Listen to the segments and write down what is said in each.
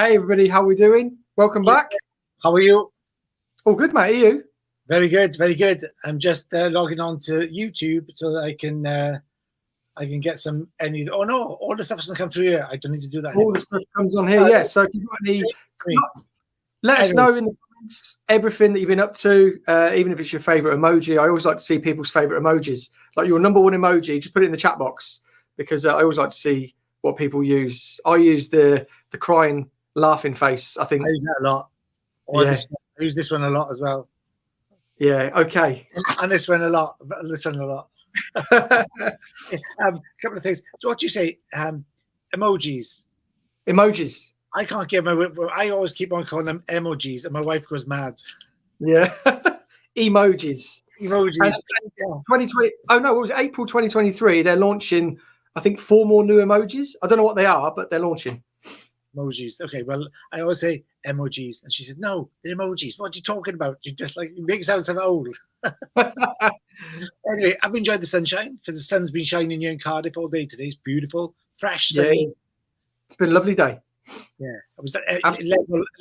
Hey everybody, how are we doing? Welcome back. How are you? All good, mate. Are you? Very good, very good. I'm just logging on to YouTube so that I can get some Oh no, all the stuff's gonna come through here. I don't need to do that All anymore. the stuff comes on here, yeah. So if you've got any, let us know in the comments everything that you've been up to, even if it's your favourite emoji. I always like to see people's favourite emojis. Like your number one emoji, just put it in the chat box because I always like to see what people use. I use the crying, laughing face, I think. I use that a lot. Or I use this one a lot as well. Yeah, okay. And this one a lot. This one a lot. A couple of things. So what do you say? Emojis. Emojis. I can't get I always keep on calling them emojis, and my wife goes mad. Yeah. Emojis. Emojis. And 2020. Oh no, it was April 2023. They're launching, I think, 4 more new emojis. I don't know what they are, but they're launching. Emojis. Okay, well, I always say emojis, and she said, "No, they're emojis. What are you talking about? You just like you make it sound so old." Anyway, I've enjoyed the sunshine because the sun's been shining here in Cardiff all day today. It's beautiful, fresh, sunny. Yeah, it's been a lovely day. Yeah, I was at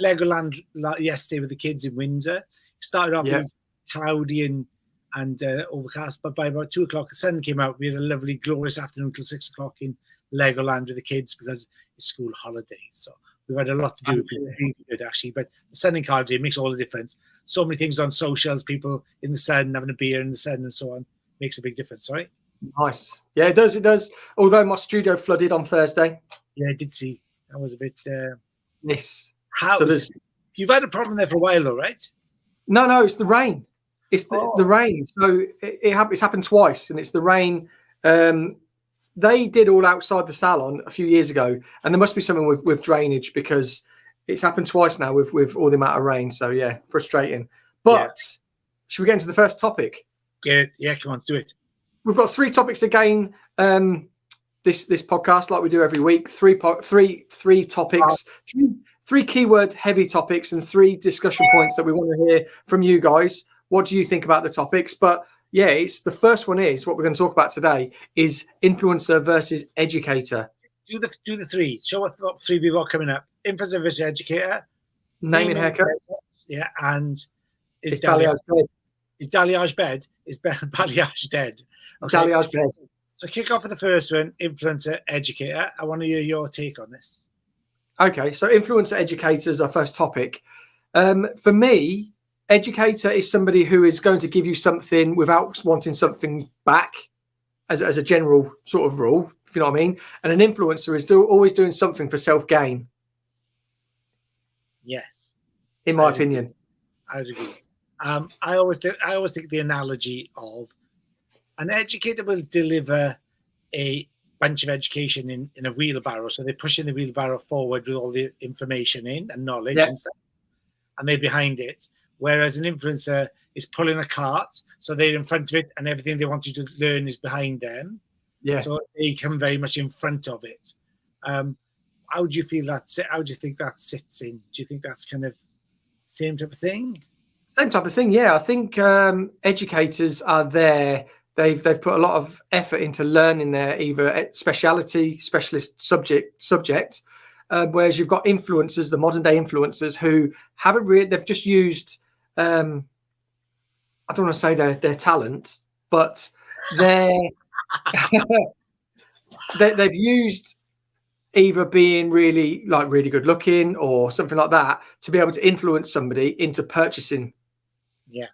Legoland yesterday with the kids in Windsor. It started off cloudy and overcast, but by about 2 o'clock, the sun came out. We had a lovely, glorious afternoon till 6 o'clock in Legoland with the kids because it's school holidays. So we've had a lot to do. Really good, actually. But the sun in Cardiff makes all the difference. So many things on socials, people in the sun, having a beer in the sun and so on. Makes a big difference, right? Nice. Yeah, it does. It does. Although my studio flooded on Thursday. Yeah, I did see. That was a bit... Yes. How? So you've had a problem there for a while, though, right? No, it's the rain. It's the rain. So it's happened twice, and it's the rain. They did all outside the salon a few years ago, and there must be something with drainage because it's happened twice now with all the amount of rain. So yeah, frustrating. But should we get into the first topic? Yeah, come on, do it. We've got 3 topics again. This podcast, like we do every week, three topics, three keyword heavy topics, and 3 discussion points that we want to hear from you guys. What do you think about the topics? But yeah, it's the first one is what we're going to talk about today is influencer versus educator. Do the 3. Show what 3 people are coming up. Influencer versus educator. Naming haircut. Yeah, and is balayage bed? Is balayage bed? Is balayage dead? Okay. Balayage bed. So kick off with the first one, influencer educator. I want to hear your take on this. Okay, so influencer educator is our first topic. For me, educator is somebody who is going to give you something without wanting something back, as a general sort of rule, if you know what I mean. And an influencer is always doing something for self-gain. Yes, in my opinion, I would agree. I always think the analogy of an educator will deliver a bunch of education in a wheelbarrow. So they're pushing the wheelbarrow forward with all the information in and knowledge and stuff, and they're behind it. Whereas an influencer is pulling a cart, so they're in front of it, and everything they want you to learn is behind them. Yeah. So they come very much in front of it. How do you feel how do you think that sits in? Do you think that's kind of same type of thing? Same type of thing, yeah. I think educators are there. They've put a lot of effort into learning their either specialist subject, whereas you've got influencers, the modern day influencers, who haven't really. They've just used. I don't want to say their talent, but they've used either being really good looking or something like that to be able to influence somebody into purchasing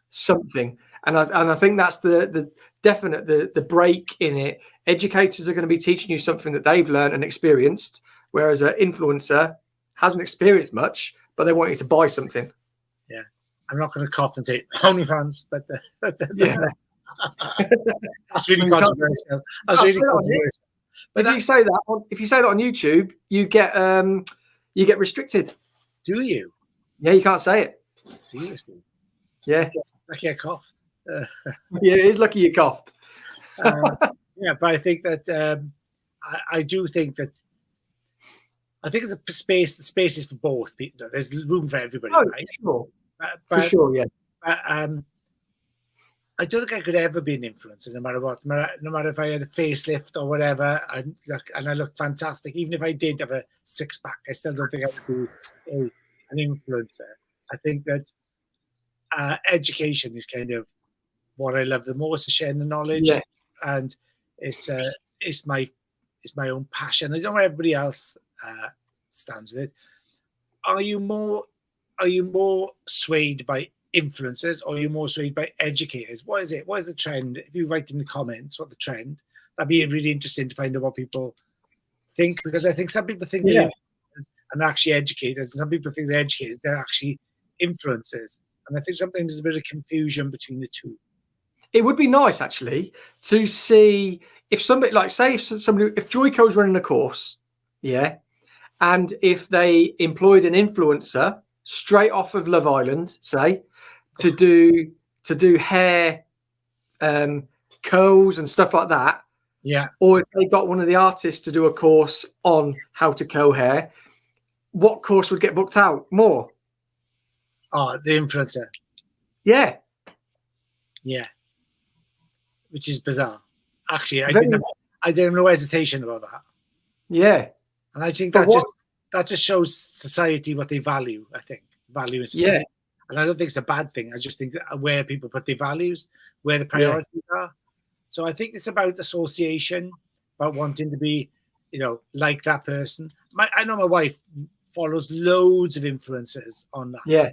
something. And I think that's the definite the break in it. Educators are going to be teaching you something that they've learned and experienced, whereas an influencer hasn't experienced much, but they want you to buy something. Yeah, I'm not going to cough and say OnlyFans, but that's that's really controversial. That's really controversial. But if you say that on YouTube, you get restricted. Do you? Yeah, you can't say it. Seriously? Yeah. Lucky I coughed. Yeah, it is lucky you coughed. Yeah, but I think that I do think that I think it's a space. The space is for both people. There's room for everybody, right? Sure. For sure, yeah. I don't think I could ever be an influencer, no matter what. No matter if I had a facelift or whatever, and I looked fantastic. Even if I did have a six-pack, I still don't think I would be an influencer. I think that education is kind of what I love the most, sharing the knowledge, and it's my own passion. I don't know where everybody else stands with it. Are you more swayed by influencers, or are you more swayed by educators? What is it? What is the trend? If you write in the comments what the trend, that'd be really interesting to find out what people think, because I think some people think they're influencers and actually educators, and some people think they're educators, they're actually influencers. And I think sometimes there's a bit of confusion between the two. It would be nice actually to see if somebody, like say if Joyco's running a course, and if they employed an influencer straight off of Love Island, say, to do hair curls and stuff like that. Yeah. Or if they got one of the artists to do a course on how to curl hair, what course would get booked out more? Oh, the influencer. Yeah. Yeah. Which is bizarre. Actually, I didn't have no hesitation about that. Yeah. And I think that just shows society what they value, I think. Value in society. Yeah. And I don't think it's a bad thing. I just think that where people put their values, where the priorities are. So I think it's about association, about wanting to be, like that person. I know my wife follows loads of influencers on that. Yeah.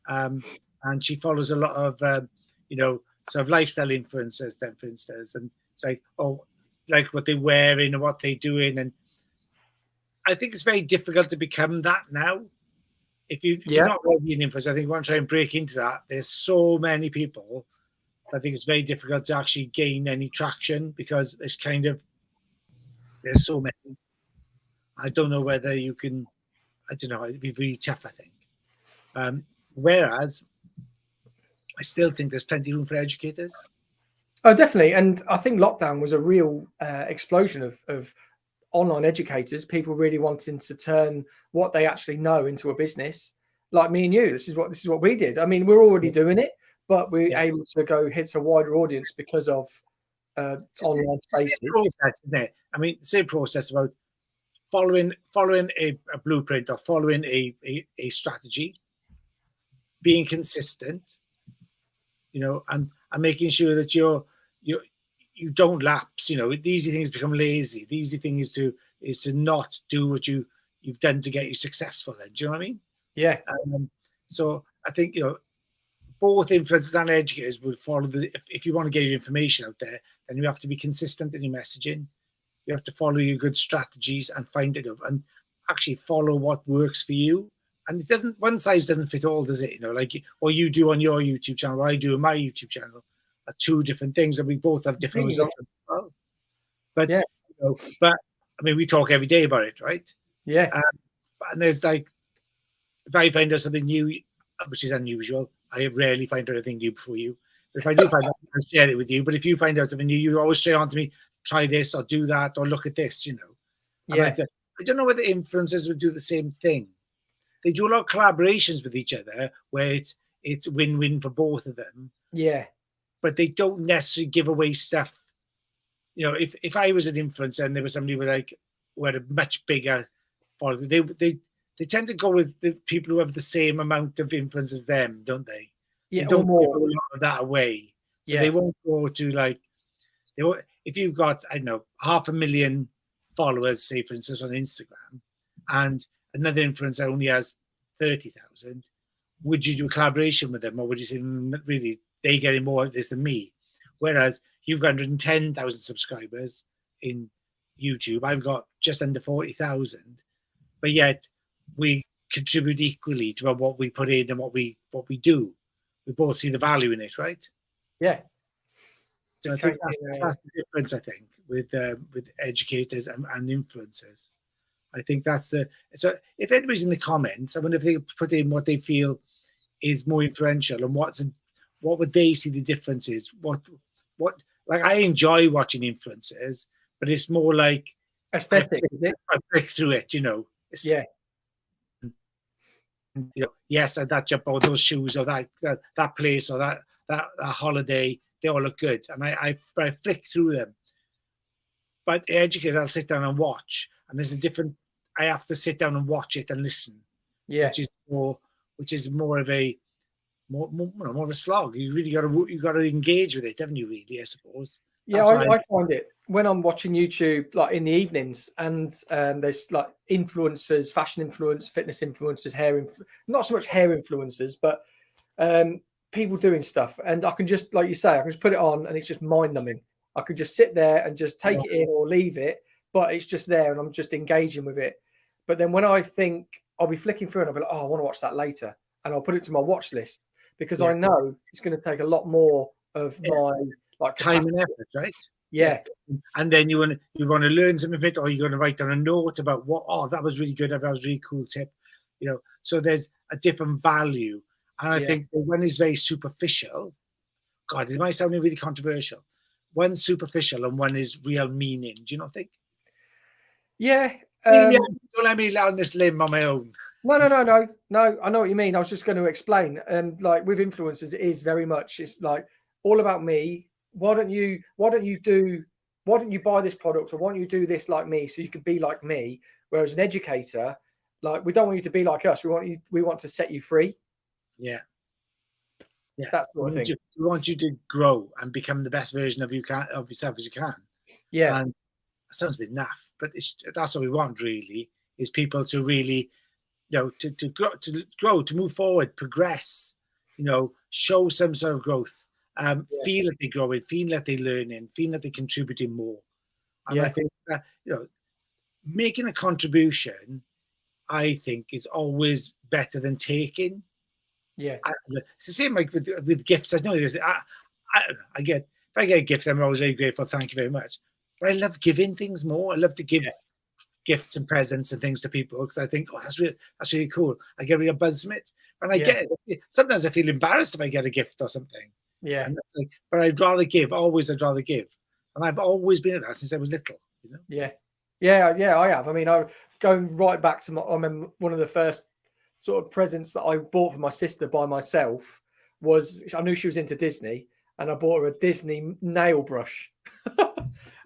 And she follows a lot of, sort of lifestyle influencers, then, for instance. And it's like, like what they're wearing and what they're doing. And I think it's very difficult to become that now. If you're not already an influencer, I think you want to try and break into that. There's so many people. I think it's very difficult to actually gain any traction, because it's there's so many. I don't know whether you can, I don't know, it'd be really tough, I think. Whereas I still think there's plenty of room for educators. Oh, definitely. And I think lockdown was a real explosion of online educators, people really wanting to turn what they actually know into a business. Like me and you, this is what we did. I mean, we're already doing it, but we're able to go hit a wider audience because of online spaces. Process, isn't it? I mean, same process about following a blueprint, or following a strategy, being consistent, and making sure that you don't lapse. The easy things become lazy. The easy thing is to not do what you've done to get you successful. Then, do you know what I mean? Yeah. So I think both influencers and educators would follow if you want to get your information out there, then you have to be consistent in your messaging. You have to follow your good strategies and find it up, and actually follow what works for you. And one size doesn't fit all, does it? Like what you do on your YouTube channel, what I do on my YouTube channel, are two different things, and we both have different results as well. But but I mean, we talk every day about it, right? Yeah. And there's like, if I find out something new, which is unusual, I rarely find out anything new before you. But if I do find out, I'll share it with you. But if you find out something new, you always say on to me, try this or do that or look at this, Yeah. I don't know whether influencers would do the same thing. They do a lot of collaborations with each other where it's win-win for both of them. Yeah. But they don't necessarily give away stuff. If I was an influencer and there was somebody who had a much bigger following, they tend to go with the people who have the same amount of influence as them, don't they? Yeah. They don't give a lot of that away. So they won't go to if you've got, I don't know, 500,000 followers, say for instance on Instagram, and another influencer only has 30,000, would you do a collaboration with them, or would you say, really, they getting more of this than me? Whereas you've got 110,000 subscribers in YouTube, I've got just under 40,000, but yet we contribute equally to what we put in and what we do. We both see the value in it, right? Yeah. So I think that's the difference. I think with educators and influencers, I think that's the. So if anybody's in the comments, I wonder if they put in what they feel is more influential, and what would they see the difference is. What like, I enjoy watching influencers, but it's more like aesthetic. I click through it, Yeah. Yes, that jump, or those shoes, or that place, or that holiday. they all look good, and I flick through them. But educators, I'll sit down and watch, and there's a different. I have to sit down and watch it and listen, which is more of a more of a slog. You really got to engage with it, haven't you? Really, I suppose. Yeah, I find it when I'm watching YouTube, like in the evenings, and there's like influencers, fashion influencers, fitness influencers, not so much hair influencers, but people doing stuff, and I can just, like you say, I can just put it on, and it's just mind numbing. I could just sit there and just take it in or leave it, but it's just there, and I'm just engaging with it. But then when I think, I'll be flicking through, and I'll be like, oh, I want to watch that later, and I'll put it to my watch list because I know it's going to take a lot more of my time and effort, right? Yeah. And then you want to learn something of it, or you're going to write down a note about what, oh, that was really good, that was a really cool tip, so there's a different value. And I think that one is very superficial. God, it might sound really controversial. One's superficial and one is real meaning. Do you not think? Yeah. Don't let me lay on this limb on my own. No. I know what you mean. I was just going to explain. Like with influencers, it is very much, it's like all about me. Why don't you buy this product, or why don't you do this like me so you can be like me? Whereas an educator, like, we don't want you to be like us. We want to set you free. Yeah. That's what I think. We want you to grow and become the best version of yourself as you can. Yeah. And that sounds a bit naff, but that's what we want, really, is people to really, to grow, to move forward, progress, show some sort of growth, feel that they're growing, feel that they're learning, feel that they're contributing more. And I think that, making a contribution, I think, is always better than taking. Yeah, it's the same like with gifts. I know this. I get, if I get a gift, I'm always very grateful. Thank you very much. But I love giving things more. I love to give gifts and presents and things to people because I think, oh, that's really cool. I get real buzz from it. When I get it, sometimes I feel embarrassed if I get a gift or something. Yeah, and that's like, but I'd rather give. Always, I'd rather give, and I've always been at that since I was little. Yeah. I have. I mean, going right back to I remember one of the first sort of presents that I bought for my sister by myself was, I knew she was into Disney, and I bought her a Disney nail brush.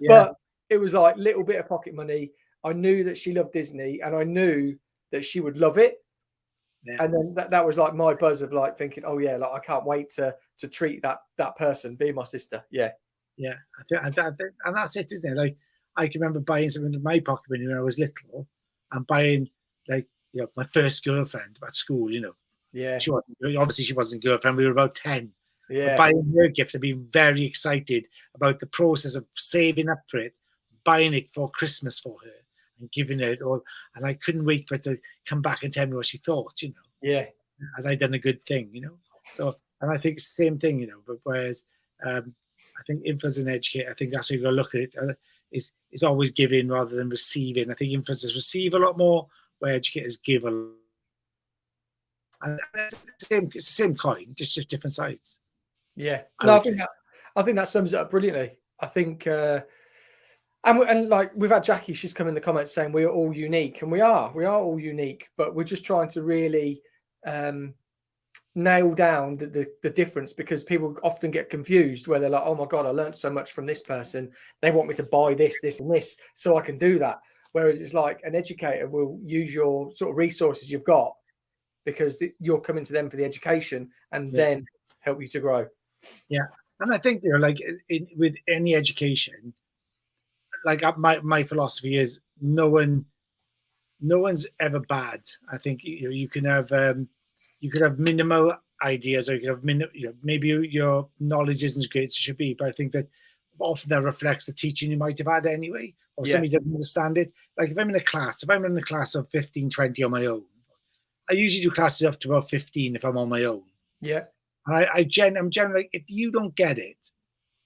But it was like little bit of pocket money. I knew that she loved Disney, and I knew that she would love it. And then that was like my buzz of like thinking, oh yeah, like I can't wait to treat that person, being my sister. Yeah. And that's it, isn't it? Like, I can remember buying something in my pocket money when I was little, and buying, like, my first girlfriend at school. Yeah. She wasn't a girlfriend. We were about 10. Yeah. But buying her gift, I'd be very excited about the process of saving up for it, buying it for Christmas for her, and giving her it all. And I couldn't wait for her to come back and tell me what she thought. Yeah. Had I done a good thing? So, and I think it's the same thing. But whereas I think influence and educate, I think that's how you got to look at it. Is always giving rather than receiving. I think influencers receive a lot more, where educators give a lot. And it's the same coin, just different sides. Yeah. No, I think that sums it up brilliantly. I think, and like we've had Jackie, she's come in the comments saying we are all unique, and we are all unique, but we're just trying to really nail down the difference, because people often get confused where they're like, oh my God, I learned so much from this person. They want me to buy this, and this so I can do that. Whereas it's like an educator will use your sort of resources you've got, because you're coming to them for the education, and then help you to grow. Yeah. And I think, like with any education, like my philosophy is no one's ever bad. I think you can have minimal ideas, or you can have maybe your knowledge isn't as great as it should be, but I think that often that reflects the teaching you might have had anyway, or somebody doesn't understand it. Like if I'm in a class of 15, 20 on my own, I usually do classes up to about 15 if I'm on my own. Yeah. And I'm generally, if you don't get it,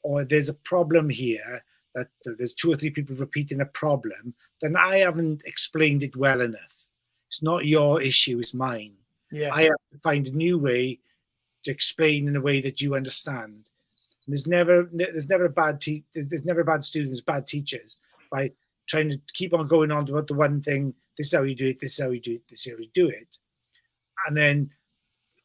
or there's a problem here, that there's 2 or 3 people repeating a problem, then I haven't explained it well enough. It's not your issue, it's mine. Yeah. I have to find a new way to explain in a way that you understand. And there's never bad students, bad teachers, by trying to keep on going on about the one thing. This is how you do it. This is how you do it. This is how you do it. And then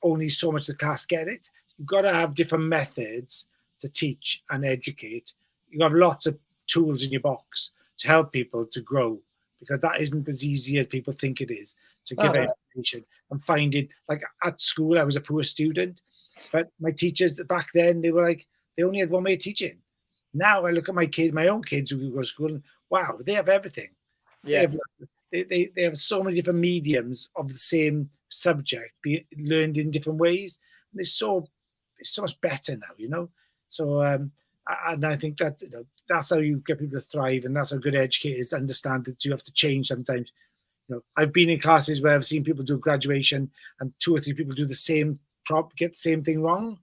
only so much the class get it. You've got to have different methods to teach and educate. You have lots of tools in your box to help people to grow, because that isn't as easy as people think it is to give information and find it. Like at school, I was a poor student, but my teachers back then, they were like, they only had one way of teaching. Now I look at my own kids who go to school, and wow, they have everything. Yeah. They have so many different mediums of the same subject, be learned in different ways. And it's so much better now, So and I think that that's how you get people to thrive, and that's how good educators understand that you have to change sometimes. I've been in classes where I've seen people do graduation, and 2 or 3 people do the same get the same thing wrong.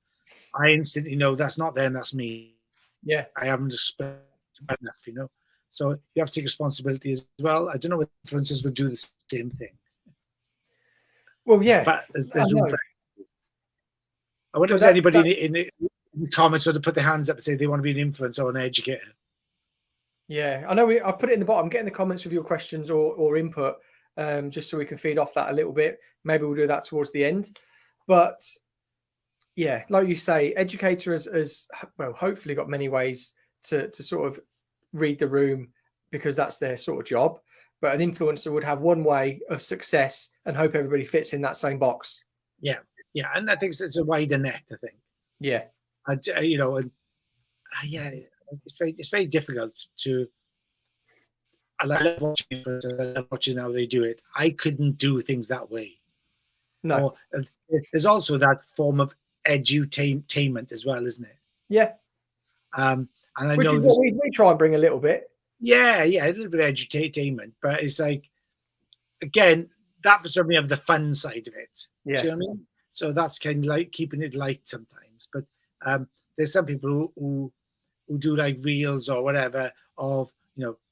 I instantly know that's not them, that's me. Yeah, I haven't explained enough, So you have to take responsibility as well. I don't know if influencers will do the same thing. Well, yeah, but there's room for. I wonder if there's anybody in the comments who to put their hands up and say they want to be an influencer or an educator. Yeah, I know. I've put it in the bottom. Get in the comments with your questions or input, just so we can feed off that a little bit. Maybe we'll do that towards the end. But yeah, like you say, educator has well, hopefully got many ways to sort of read the room, because that's their sort of job. But an influencer would have one way of success and hope everybody fits in that same box. Yeah, and I think it's a wider net. I think. Yeah, it's very difficult to. And I love watching how they do it. I couldn't do things that way. No. There's also that form of edutainment as well, isn't it? Yeah. And I Which know is what we try and bring a little bit. Yeah, a little bit of edutainment, but it's like, again, that was certainly of the fun side of it. Yeah. Do you know what I mean? So that's kind of like keeping it light sometimes. But there's some people who do like reels or whatever of,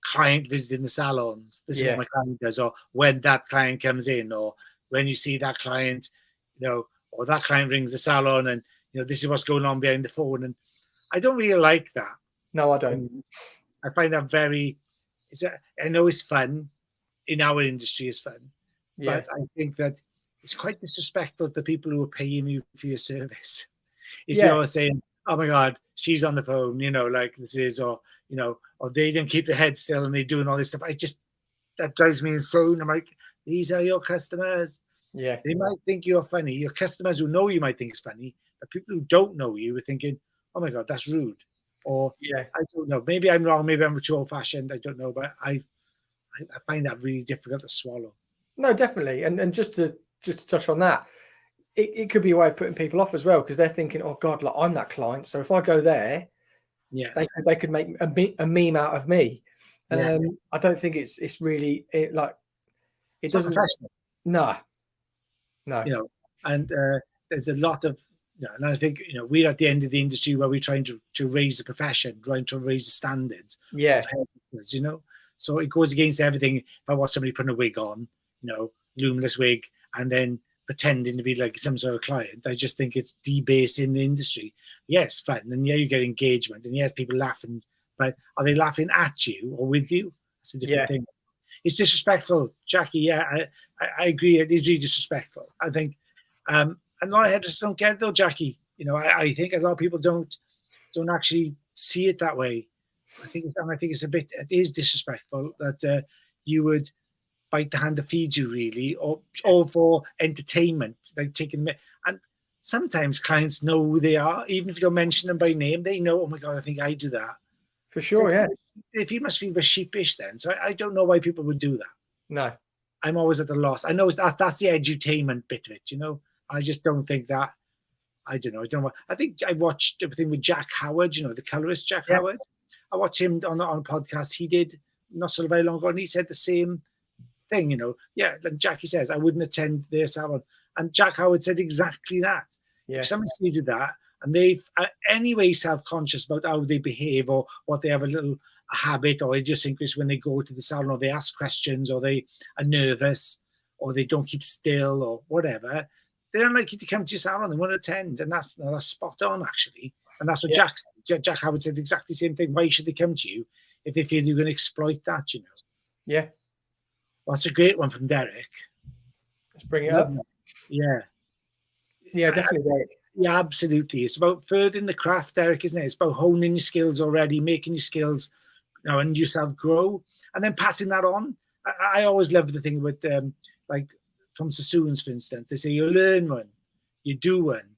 client visiting the salons. This is what my client does, or when that client comes in, or when you see that client, or that client rings the salon, and this is what's going on behind the phone. And I don't really like that. No, I don't. I find that I know it's fun. In our industry, it's fun. Yeah. But I think that it's quite disrespectful to people who are paying you for your service. If you're saying, oh my God, she's on the phone, like this is, or they didn't keep their head still and they're doing all this stuff. That drives me insane. I'm like, these are your customers. Yeah. They might think you're funny. Your customers who know you might think it's funny, but people who don't know you are thinking, oh my God, that's rude. Or I don't know. Maybe I'm wrong. Maybe I'm too old-fashioned. I don't know. But I find that really difficult to swallow. No, definitely. And just to touch on that, it could be a way of putting people off as well, because they're thinking, oh God, like I'm that client. So if I go there, they could make a meme out of me. I don't think it's really it doesn't. Professional. No. And there's a lot of. And I think we're at the end of the industry where we're trying to raise the profession, trying to raise the standards. Yeah. So it goes against everything. If I watch somebody putting a wig on, luminous wig, and then pretending to be like some sort of client, I just think it's debasing the industry. Yes, fun, and you get engagement, and yes, people laughing, but are they laughing at you or with you? That's a different thing. It's disrespectful, Jackie. Yeah, I agree. It is really disrespectful. I think. And a lot of hairdressers don't get it though, Jackie. I think a lot of people don't actually see it that way. I think it is disrespectful that you would bite the hand that feeds you, really, or for entertainment, like taking. And sometimes clients know who they are, even if you don't mention them by name. They know. Oh my God, I think I do that. For sure, so if you must feel a bit sheepish, then. So I don't know why people would do that. No, I'm always at a loss. I know that's the edutainment bit of it, I just don't think that. I don't know. I think I watched everything with Jack Howard, the colorist Jack Howard. I watched him on a podcast he did not so very long ago, and he said the same thing, And Jackie says, I wouldn't attend their salon. And Jack Howard said exactly that. Yeah. If somebody sees that, and they've anyway self-conscious about how they behave, or what they have a habit or idiosyncrasy when they go to the salon, or they ask questions, or they are nervous, or they don't keep still, or whatever, they don't like you to come to your salon. They want to attend, and that's spot on, actually. And that's what Jack Howard said, exactly the same thing. Why should they come to you if they feel you're going to exploit that? Yeah, well, that's a great one from Derek. Let's bring it up. Yeah, definitely, Derek. Yeah, absolutely. It's about furthering the craft, Derek, isn't it? It's about honing your skills already, making your skills, and yourself grow, and then passing that on. I always love the thing with like from Sassoons, for instance. They say you learn one, you do one,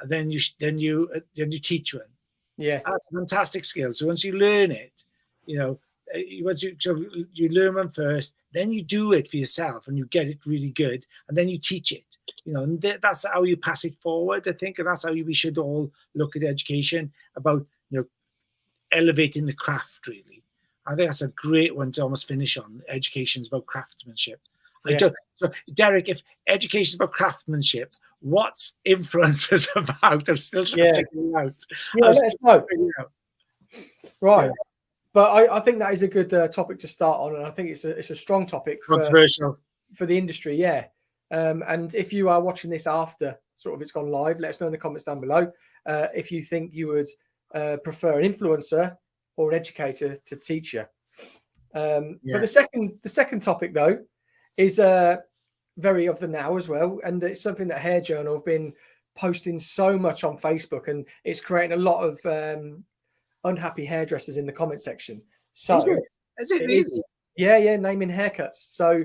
and then you teach one. Yeah, that's a fantastic skill. So once you learn it, once you learn one first, then you do it for yourself, and you get it really good, and then you teach it. And that's how you pass it forward, I think, and that's how we should all look at education, about elevating the craft, really. I think that's a great one to almost finish on. Education is about craftsmanship. yeah. So, Derek, if education is about craftsmanship, what's influence is about? I'm still trying to figure it out. Yeah, let us know. Right. Yeah. But I think that is a good topic to start on, and I think it's a strong topic for the industry. Yeah. And if you are watching this after sort of it's gone live, let us know in the comments down below if you think you would prefer an influencer or an educator to teach you. But the second topic, though, is very of the now as well, and it's something that Hair Journal have been posting so much on Facebook, and it's creating a lot of unhappy hairdressers in the comment section. So is it really? Yeah, naming haircuts. So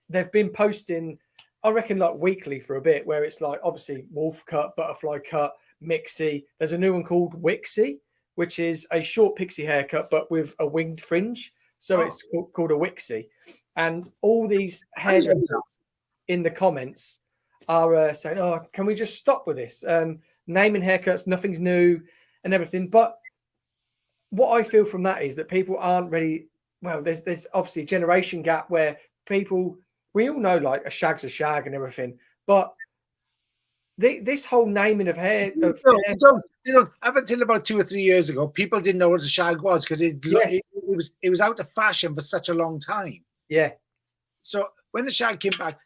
they've been posting, I reckon, like weekly for a bit, where it's like obviously wolf cut, butterfly cut, mixie. There's a new one called Wixie, which is a short pixie haircut but with a winged fringe. So it's called a Wixie. And all these hairdressers in the comments are saying, "Oh, can we just stop with this? Naming haircuts, nothing's new and everything." But what I feel from that is that people aren't ready. Well, there's obviously a generation gap where people, we all know like a shag's a shag and everything, but this whole naming of hair, up until about 2 or 3 years ago, people didn't know what a shag was, because it was out of fashion for such a long time. Yeah. So when the shag came back,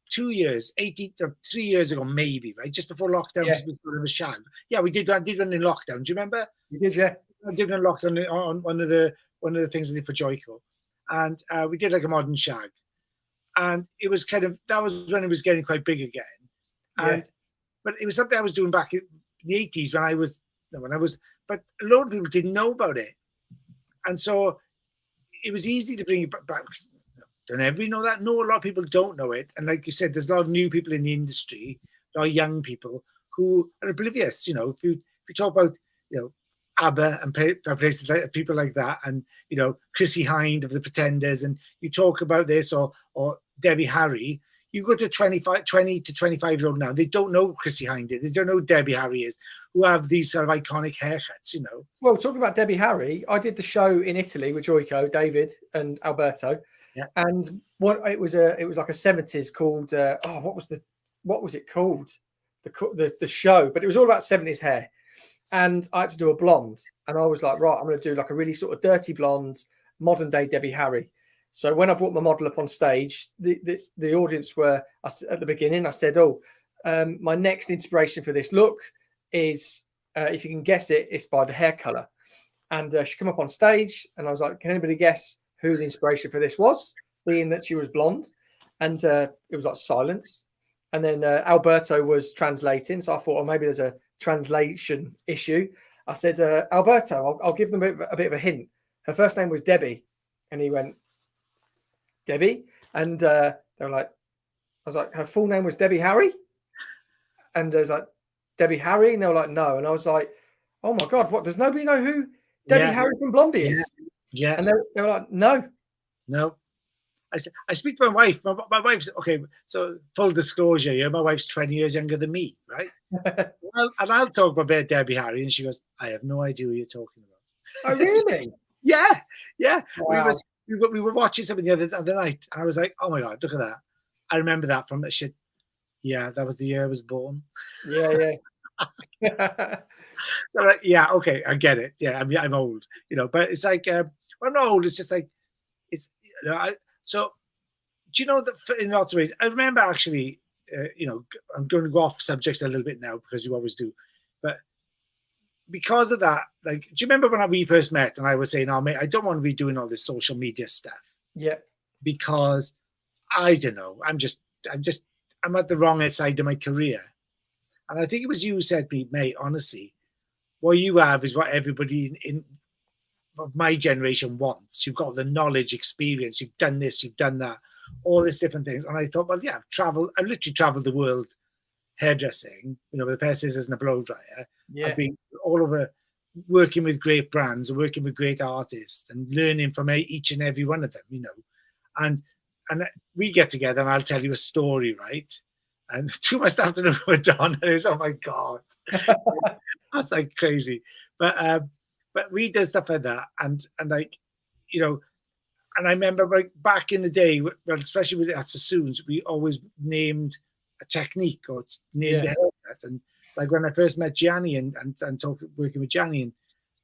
2 years, 3 years ago, maybe, right, just before lockdown, we sort of a shag. Yeah, we did one in lockdown. Do you remember? You did, yeah. I did one in lockdown on one of the things I did for Joico, and we did like a modern shag, and it was that was when it was getting quite big again. But it was something I was doing back in the 80s but a lot of people didn't know about it. And so it was easy to bring it back. Don't everybody know that? No, a lot of people don't know it. And like you said, there's a lot of new people in the industry, a lot of young people who are oblivious. If you talk about, ABBA and places like people like that, and, Chrissy Hind of the Pretenders, and you talk about this, or Debbie Harry, you go to 20 to 25-year-old now, they don't know Chrissy Hind is, they don't know who Debbie Harry is, who have these sort of iconic haircuts, Well, talking about Debbie Harry, I did the show in Italy with Joico, David and Alberto. Yeah. And it was like a 70s called what was it called? The show, but it was all about 70s hair. And I had to do a blonde, and I was like, right, I'm going to do like a really sort of dirty blonde, modern day Debbie Harry. So when I brought my model up on stage, the audience were, at the beginning, I said, my next inspiration for this look is, if you can guess it, it's by the hair color. And she came up on stage, and I was like, can anybody guess who the inspiration for this was, being that she was blonde? And it was like silence. And then Alberto was translating. So I thought, maybe there's a translation issue. I said, Alberto, I'll give them a bit of a hint. Her first name was Debbie. And he went, Debbie? And they were like, I was like, her full name was Debbie Harry? And I was like, Debbie Harry? And they were like, no. And I was like, oh my God, what? Does nobody know who Debbie Harry from Blondie is? Yeah. And they were like, no. I speak to my wife. My wife's, okay, so full disclosure, my wife's 20 years younger than me, right? and I'll talk about Debbie Harry, and she goes, I have no idea what you're talking about. Oh, really? Yeah. Wow. We were watching something the other night, and I was like, oh my God, look at that. I remember that from that shit. Yeah, that was the year I was born. Yeah. So, like, yeah, okay, I get it. Yeah, I'm old, but it's like, I'm not old. It's just like, it's, so, do you know that in lots of ways, I remember actually, I'm going to go off subject a little bit now, because you always do, but because of that, like, do you remember when we first met and I was saying, oh, mate, I don't want to be doing all this social media stuff. Yeah. Because I don't know, I'm I'm at the wrong side of my career. And I think it was you who said to me, mate, honestly, what you have is what everybody in of my generation wants. You've got the knowledge, experience, you've done this, you've done that, all these different things. And I thought, well, yeah, I've literally traveled the world hairdressing, you know, with a pair of scissors and a blow dryer. Yeah. I've been all over working with great brands and working with great artists and learning from each and every one of them, you know. And we get together and I'll tell you a story, right? And two months after we were done, and it's, oh my God, that's like crazy. But we did stuff like that, and like, you know, and I remember like back in the day, well, especially with at Sassoons, we always named a technique or named a haircut. And like when I first met Gianni and working with Gianni,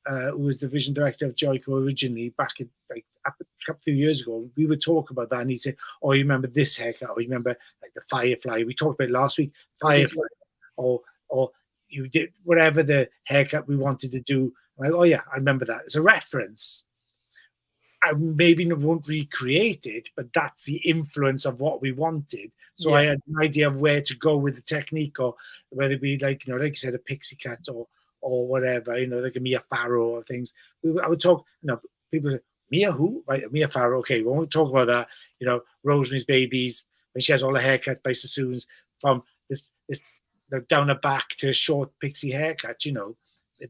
who was the vision director of Joico originally back in like a few years ago, we would talk about that, and he'd say, "Oh, you remember this haircut? Or you remember like the Firefly? We talked about it last week, Firefly, or you did whatever the haircut we wanted to do." I'm like, oh yeah, I remember that. It's a reference. I maybe won't recreate it, but that's the influence of what we wanted. So I had an idea of where to go with the technique, or whether it be like, you know, like you said, a pixie cut or whatever, you know, like a Mia Farrow or things. I would talk, you know, people say, Mia who? Right, Mia Farrow. Okay, we won't talk about that. You know, Rosemary's Babies, when she has all her haircut by Sassoons, from this down her back to a short pixie haircut, you know.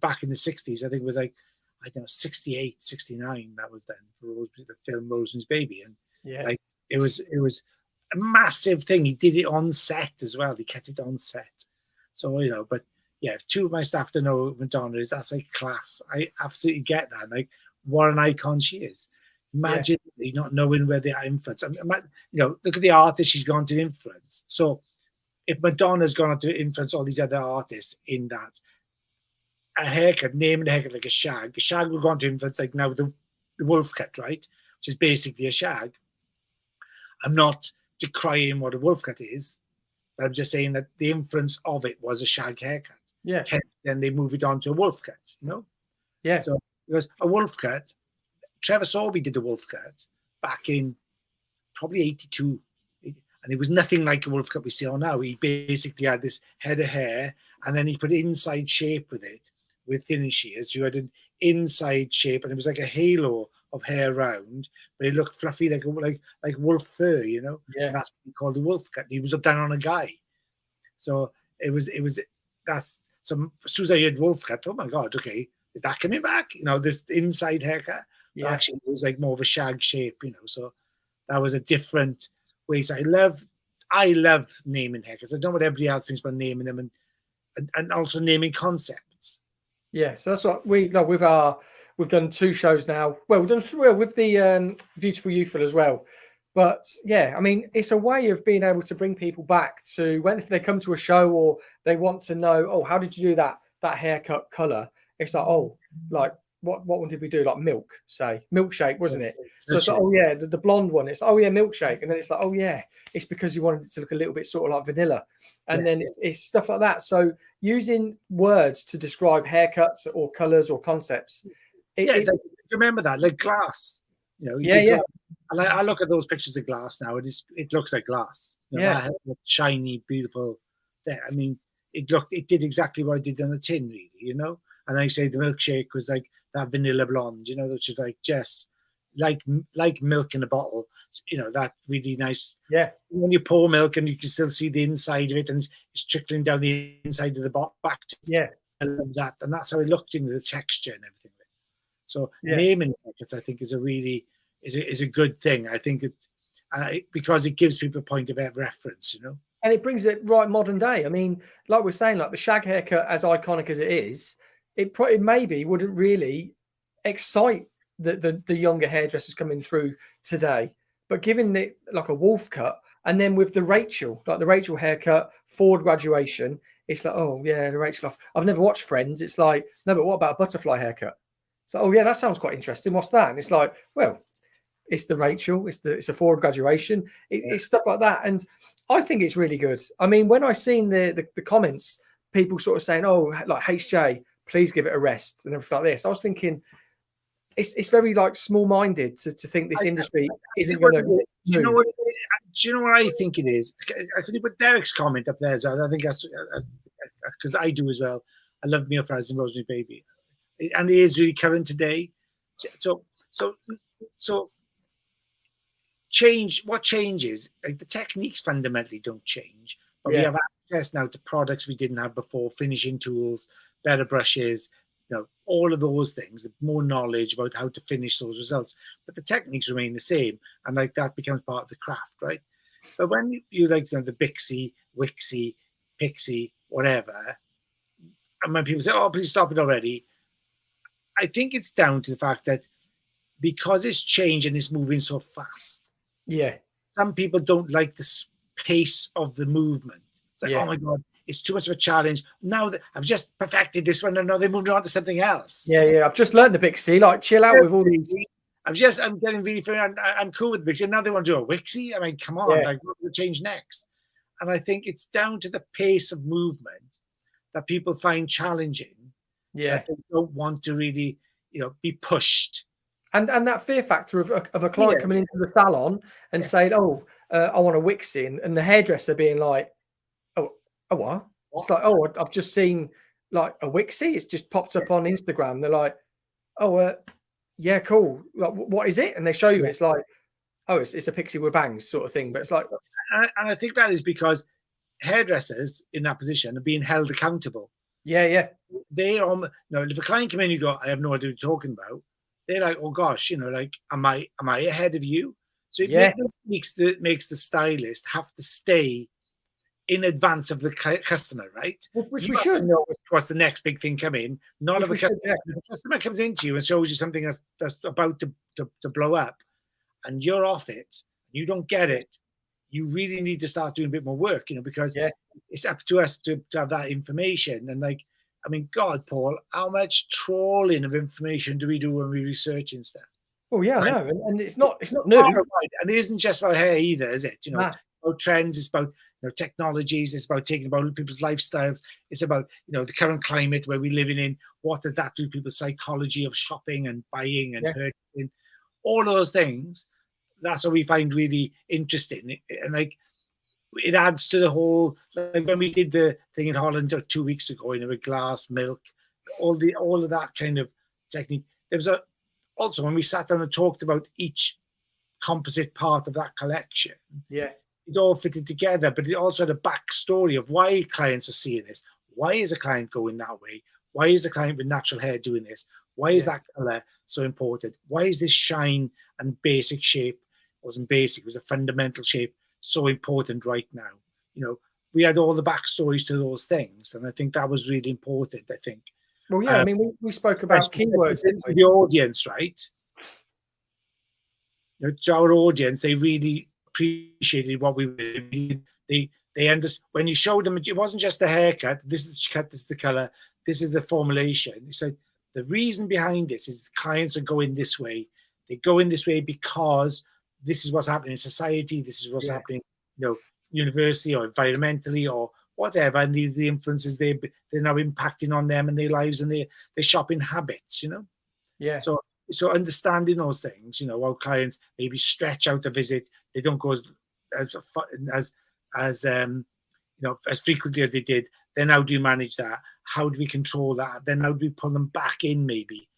Back in the 60s, I think it was like, I don't know, 68, 69, that was then, for the film Rosemary's Baby. And like it was a massive thing. He did it on set as well. He kept it on set. So, you know, but yeah, two of my staff to know Madonna is, that's like class. I absolutely get that. Like, what an icon she is. Imagine not knowing where they are influenced. I mean, you know, look at the artist she's gone to influence. So if Madonna's gone on to influence all these other artists in that, a haircut, naming a haircut like a shag will go on to influence, like now the wolf cut, right? Which is basically a shag. I'm not decrying what a wolf cut is, but I'm just saying that the influence of it was a shag haircut. Yeah. Hence, then they move it on to a wolf cut, you know? Yeah. So, because a wolf cut, Trevor Sorby did the wolf cut back in probably 82. And it was nothing like a wolf cut we see on now. He basically had this head of hair, and then he put inside shape with it, with thinning shears. You had an inside shape, and it was like a halo of hair round, but it looked fluffy like wolf fur, you know. Yeah. And that's what we called the wolf cut. He was up down on a guy, so that's. So as soon as I heard wolf cut, oh my God, okay, is that coming back? You know, this inside haircut. Yeah. Actually, it was like more of a shag shape, you know. So that was a different way. So I love naming haircuts. I don't know what everybody else thinks about naming them, and also naming concepts. Yeah, so that's what we like with our. We've done 2 shows now. Well, we've done 3 with the Beautiful Youthful as well. But yeah, I mean, it's a way of being able to bring people back to when if they come to a show or they want to know, oh, how did you do that haircut color? It's like, oh, like what one did we do? Like milkshake, wasn't it? So it's like, oh yeah, the blonde one. It's like, oh yeah, milkshake, and then it's like, oh yeah, it's because you wanted it to look a little bit sort of like vanilla, and then it's stuff like that. So using words to describe haircuts or colors or concepts. It's like, remember that, like glass. You know, glass. And I look at those pictures of glass now. It looks like glass. You know, that shiny, beautiful thing. I mean, it did exactly what it did on the tin, really. You know. And I say the milkshake was like that vanilla blonde. You know, which is like just like milk in a bottle. You know, that really nice. Yeah. When you pour milk and you can still see the inside of it, and it's trickling down the inside of the bottle back. I love that, and that's how it looked in the texture and everything. So naming haircuts, I think, is a good thing. I think because it gives people a point of reference, you know. And it brings it right modern day. I mean, like we're saying, like the shag haircut, as iconic as it is, it maybe wouldn't really excite the younger hairdressers coming through today. But giving it like a wolf cut, and then with the Rachel haircut, Ford graduation, it's like, oh yeah, the Rachel. I've never watched Friends. It's like, no, but what about a butterfly haircut? So, oh yeah, that sounds quite interesting. What's that? And it's like, well, it's the Rachel. It's a Ford graduation. It's stuff like that, and I think it's really good. I mean, when I seen the comments, people sort of saying, "Oh, like HJ, please give it a rest," and everything like this. I was thinking, it's very like small-minded to think this industry isn't going to. You know what? Do you know what I think it is? Can you put Derek's comment up there? So I think that's because I do as well. I love Mia Farrow and Rosemary Baby, and it is really current today. So change. What changes? Like the techniques fundamentally don't change, but we have access now to products we didn't have before, finishing tools, better brushes, all of those things, more knowledge about how to finish those results. But the techniques remain the same, and like that becomes part of the craft, right? But when you like the Bixie, Wixie, Pixie, whatever, and when people say, "Oh, please stop it already," I think it's down to the fact that because it's changed and it's moving so fast. Yeah. Some people don't like the pace of the movement. It's like, oh my God, it's too much of a challenge. Now that I've just perfected this one, and now they're moving on to something else. Yeah. I've just learned the Bixie. Like, chill out with all these. I'm getting really I'm cool with Bixie. And now they want to do a Wixie. I mean, come on, like what will change next? And I think it's down to the pace of movement that people find challenging. Yeah. That they don't want to really, be pushed. And that fear factor of a client coming into the salon and saying, "Oh, I want a Wixie," and the hairdresser being like, "Oh, what?" It's like, "Oh, I've just seen like a Wixie. It's just popped up on Instagram." They're like, "Oh, yeah, cool. Like, what is it?" And they show you. It's like, "Oh, it's a pixie with bangs," sort of thing. But it's like, and I think that is because hairdressers in that position are being held accountable. Yeah. They if a client come in, you go, "I have no idea what you're talking about." They're like, "Oh gosh, like, am I ahead of you?" So it makes the stylist have to stay in advance of the customer, right? Which we should know what's the next big thing coming. Not if the customer comes into you and shows you something that's about to blow up, and you're off it, you don't get it. You really need to start doing a bit more work, because it's up to us to have that information. And like, I mean, God, Paul, how much trawling of information do we do when we research and stuff? Well, yeah, right? No, and it's not new. And it isn't just about hair either, is it? About trends, it's about technologies, it's about taking about people's lifestyles, it's about the current climate where we're living in. What does that do to people's psychology of shopping and buying and purchasing? All those things. That's what we find really interesting, and like it adds to the whole. Like when we did the thing in Holland 2 weeks ago, with glass, milk, all of that kind of technique. There was also when we sat down and talked about each composite part of that collection. Yeah, it all fitted together, but it also had a backstory of why clients are seeing this. Why is a client going that way? Why is a client with natural hair doing this? Why is that color so important? Why is this shine and basic shape? It wasn't basic, it was a fundamental shape, so important right now. We had all the backstories to those things, and I think that was really important. I think. Well, yeah, I mean, we spoke about keywords to the audience, right? To our audience, they really appreciated what we did. They understood when you showed them. It wasn't just the haircut. This is the cut. This is the color. This is the formulation. So the reason behind this is clients are going this way. They go in this way because this is what's happening in society. This is what's happening, university or environmentally or whatever. And the influences they're now impacting on them and their lives and their shopping habits. Yeah. So understanding those things, how clients maybe stretch out a visit, they don't go as frequently as they did. Then how do you manage that? How do we control that? Then how do we pull them back in maybe?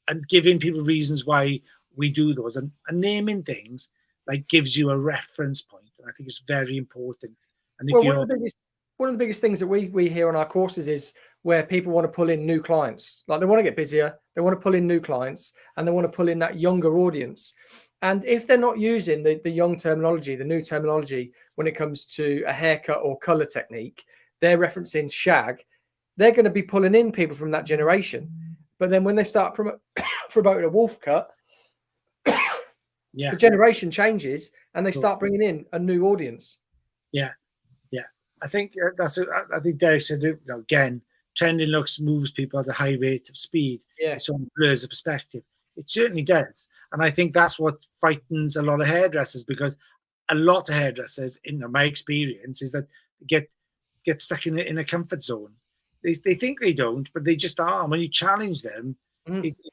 And giving people reasons why we do those and naming things like gives you a reference point. And I think it's very important. And if one of the biggest things that we hear on our courses is where people want to pull in new clients. Like they want to get busier, they want to pull in new clients, and they want to pull in that younger audience. And if they're not using the young terminology, the new terminology, when it comes to a haircut or color technique, they're referencing shag, they're going to be pulling in people from that generation. But then when they start promoting a wolf cut, the generation changes and they start bringing in a new audience. Yeah. I think I think Derek said it, again, trending looks moves people at a high rate of speed. Yeah. So it blurs the perspective. It certainly does. And I think that's what frightens a lot of hairdressers, because a lot of hairdressers, in my experience, is that get stuck in a comfort zone. They think they don't, but they just are. And when you challenge them,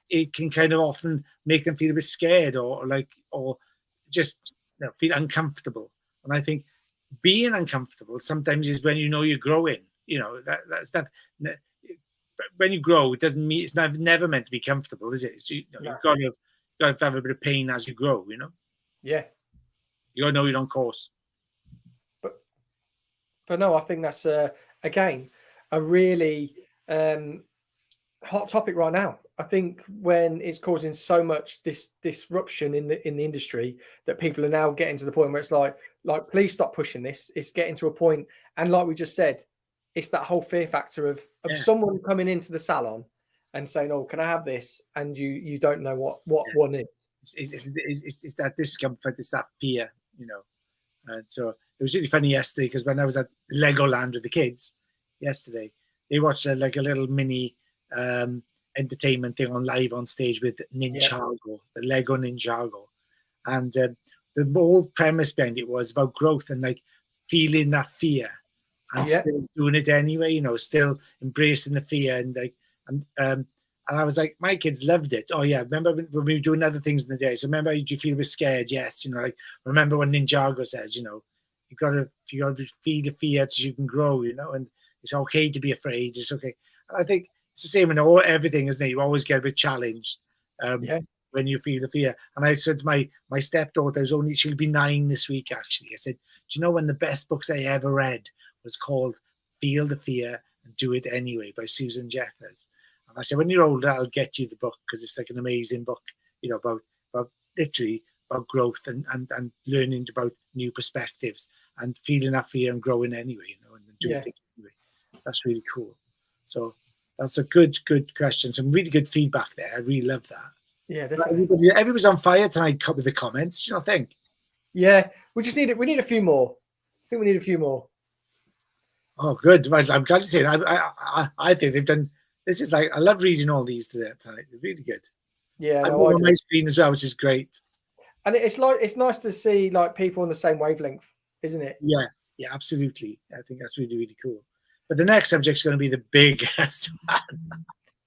it can kind of often make them feel a bit scared or just feel uncomfortable. And I think being uncomfortable sometimes is when you know you're growing. You know, that's not, when you grow, it doesn't mean it's never meant to be comfortable, is it? So, you know, you've got to have a bit of pain as you grow, you know? Yeah. You got to know you're on course. But no, I think that's, again, a really hot topic right now. I think when it's causing so much disruption in the industry that people are now getting to the point where it's like please stop pushing this. It's getting to a point, and like we just said, it's that whole fear factor of someone coming into the salon and saying, "Oh, can I have this?" And you don't know what one is. It's that discomfort, it's that fear, you know. And so it was really funny yesterday because when I was at Legoland with the kids yesterday, they watched like a little mini entertainment thing on live on stage with Ninjago, the Lego Ninjago. And the whole premise behind it was about growth and like feeling that fear and still doing it anyway, you know, still embracing the fear. And like, and I was like, my kids loved it. Oh yeah, remember when we were doing other things in the day? So remember, you feel a bit scared? Yes, you know, like remember when Ninjago says, you know, you gotta feel the fear so you can grow, you know, and it's okay to be afraid. It's okay. And I think it's the same in everything, isn't it? You always get a bit challenged when you feel the fear. And I said to my stepdaughter, she'll be 9 this week, actually. I said, do you know when the best books I ever read was called Feel the Fear and Do It Anyway by Susan Jeffers? And I said, when you're older, I'll get you the book because it's like an amazing book, you know, about literally about growth and learning about new perspectives and feeling that fear and growing anyway, you know, and doing things anyway. So that's really cool. So that's a good question. Some really good feedback there. I really love that. Yeah, definitely. Everybody's on fire tonight with the comments. Do you not think? Yeah, we need a few more. I think we need a few more. Oh, good. Right, I'm glad to say it. I think they've done. This is like, I love reading all these tonight. They're really good. Yeah, I'm on my screen as well, which is great. And it's nice to see like people on the same wavelength, isn't it? Yeah, absolutely. I think that's really, really cool. But the next subject's going to be the biggest one.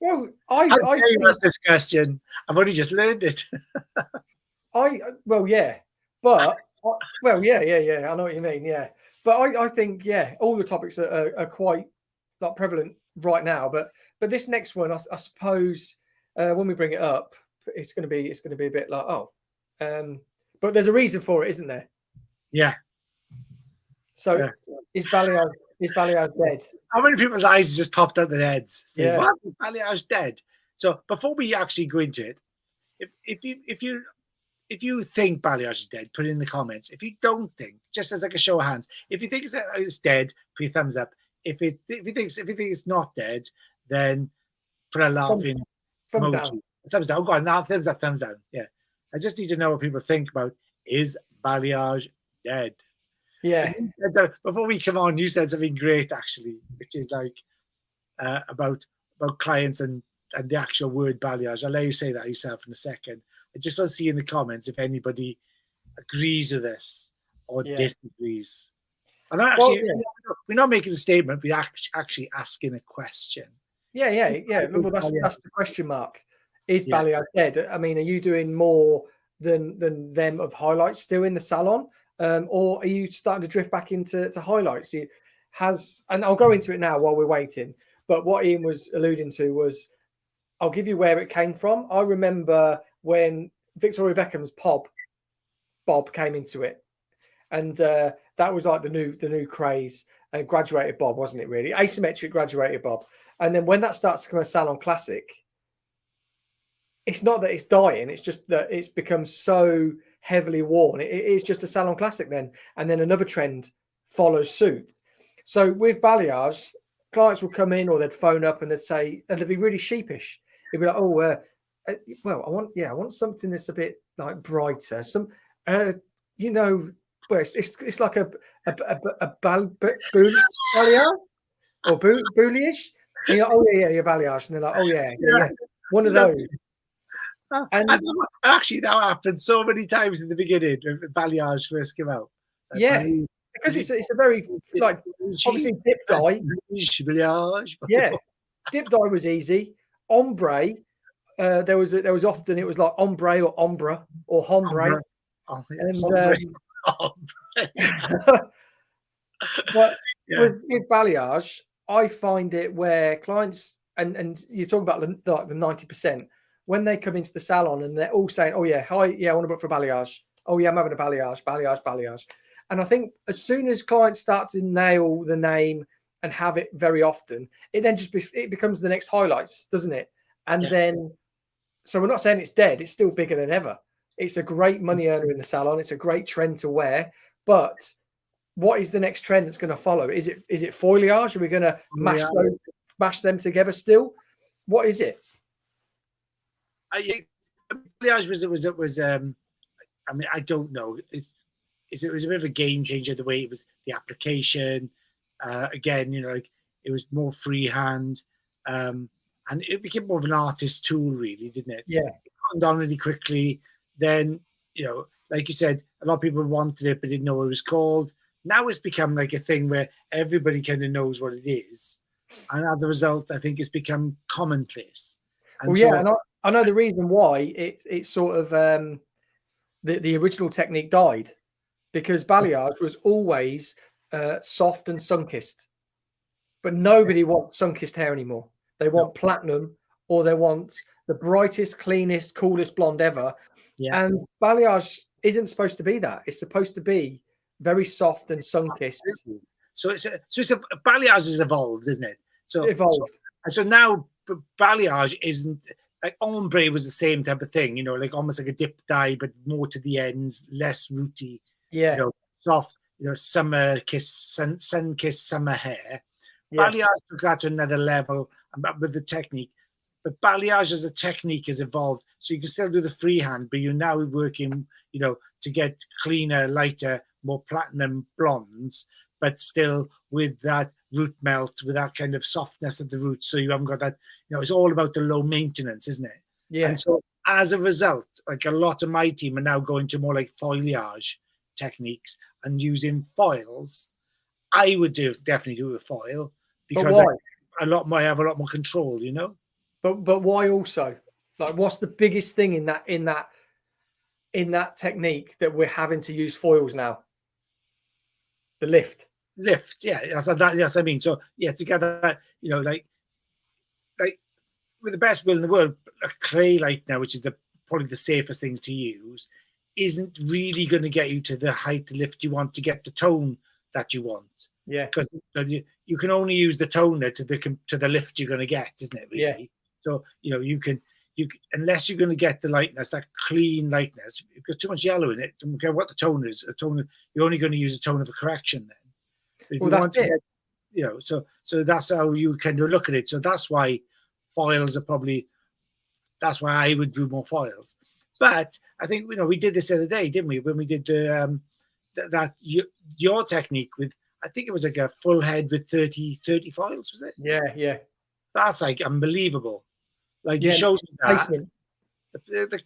Well, I think this question. I've only just learned it. Well, yeah. I know what you mean. Yeah, but I think all the topics are quite like prevalent right now. But this next one, I suppose, when we bring it up, it's going to be a bit like but there's a reason for it, isn't there? Yeah. So is balayage dead? How many people's eyes just popped out their heads? Yeah. What, is balayage dead? So before we actually go into it, if you think balayage is dead, put it in the comments. If you don't think, just as like a show of hands, if you think it's dead, put your thumbs up. If you think it's not dead, then put a laughing thumbs emoji. down. Thumbs down. Go on now. Thumbs up. Thumbs down. Yeah. I just need to know what people think about, is balayage dead? Yeah. Before we come on, you said something great actually, which is like about clients and the actual word balayage. I'll let you say that yourself in a second. I just want to see in the comments if anybody agrees with this or disagrees. And actually, we're not making a statement. We're actually asking a question. Yeah. Well, that's the question mark. Is balayage dead? I mean, are you doing more than them of highlights still in the salon? Or are you starting to drift back into highlights? And I'll go into it now while we're waiting. But what Ian was alluding to was, I'll give you where it came from. I remember when Victoria Beckham's Bob came into it, and that was like the new craze. Graduated Bob, wasn't it? Really asymmetric graduated Bob. And then when that starts to become a salon classic, it's not that it's dying. It's just that it's become so heavily worn. It is just a salon classic then. And then another trend follows suit. So with balayage, clients will come in or they'd phone up and they'd say, and they'd be really sheepish. They'd be like, oh, well, I want something that's a bit like brighter. Some, you know, well, it's like a balayage or balayage. And you're like, oh yeah, your balayage. And they're like, oh yeah. One of those. And actually, that happened so many times in the beginning when balayage first came out. Because it's a very like obviously dip dye. Yeah, dip dye was easy. Ombre, there was often it was like ombre or ombra or hombre. And Oh, But yeah, with balayage, I find it where clients and you talk about the 90% when they come into the salon and they're all saying, "Oh yeah, hi, yeah, I want to book for balayage. Oh yeah, I'm having a balayage." And I think as soon as clients start to nail the name and have it very often, it then it becomes the next highlights, doesn't it? And yeah. then, so we're not saying it's dead; it's still bigger than ever. It's a great money earner in the salon. It's a great trend to wear, but what is the next trend that's going to follow? Is it foliage? Are we going to mash them together still? What is it? Balayage was I mean, I don't know. It was a bit of a game changer, the way it was, the application. Again, you know, like it was more freehand, and it became more of an artist tool, really, didn't it? Yeah. It got done really quickly. Then, you know, like you said, a lot of people wanted it but didn't know what it was called. Now it's become like a thing where everybody kind of knows what it is, and as a result, I think it's become commonplace. And Well, so, yeah, and I know the reason why it's sort of the original technique died, because balayage was always soft and sun-kissed, but nobody wants sun-kissed hair anymore. They want platinum, or they want the brightest, cleanest, coolest blonde ever. yeah. And balayage isn't supposed to be that. It's supposed to be very soft and sun-kissed. So it's a balayage has evolved, isn't it? So Evolved. So now balayage isn't, like ombre was the same type of thing, you know, like almost like a dip dye, but more to the ends, less rooty, Yeah. you know, soft, you know, sun kissed summer hair. Yeah. Balayage took that to another level with the technique. But balayage as a technique has evolved. So you can still do the freehand, but you're now working, you know, to get cleaner, lighter, more platinum blondes, but still with that root melt, with that kind of softness at the root. So you haven't got that, you know, it's all about the low maintenance, isn't it? Yeah. And so as a result, like a lot of my team are now going to more like foliage techniques and using foils. I would definitely do a foil, because I have a lot more control, you know. But why also? Like, what's the biggest thing in that technique that we're having to use foils now? The lift. Yeah. Yes, I mean, so yeah, to get that, you know, like with the best will in the world, a clay light now, which is probably the safest thing to use, isn't really going to get you to the height to lift you want to get the tone that you want. Yeah. Because you can only use the toner to the lift you're going to get, isn't it? Really. Yeah. So you know, you unless you're going to get the lightness, that clean lightness, you've got too much yellow in it. Don't care what the tone is. A toner, you're only going to use a tone of a correction then. If well, that's it. You know, so that's how you kind of look at it. So that's why foils are probably. That's why I would do more foils. But I think, you know, we did this the other day, didn't we? When we did your technique with, I think it was like a full head with 30 foils, was it? Yeah, yeah. That's like unbelievable. Like, yeah, you showed me that. placement.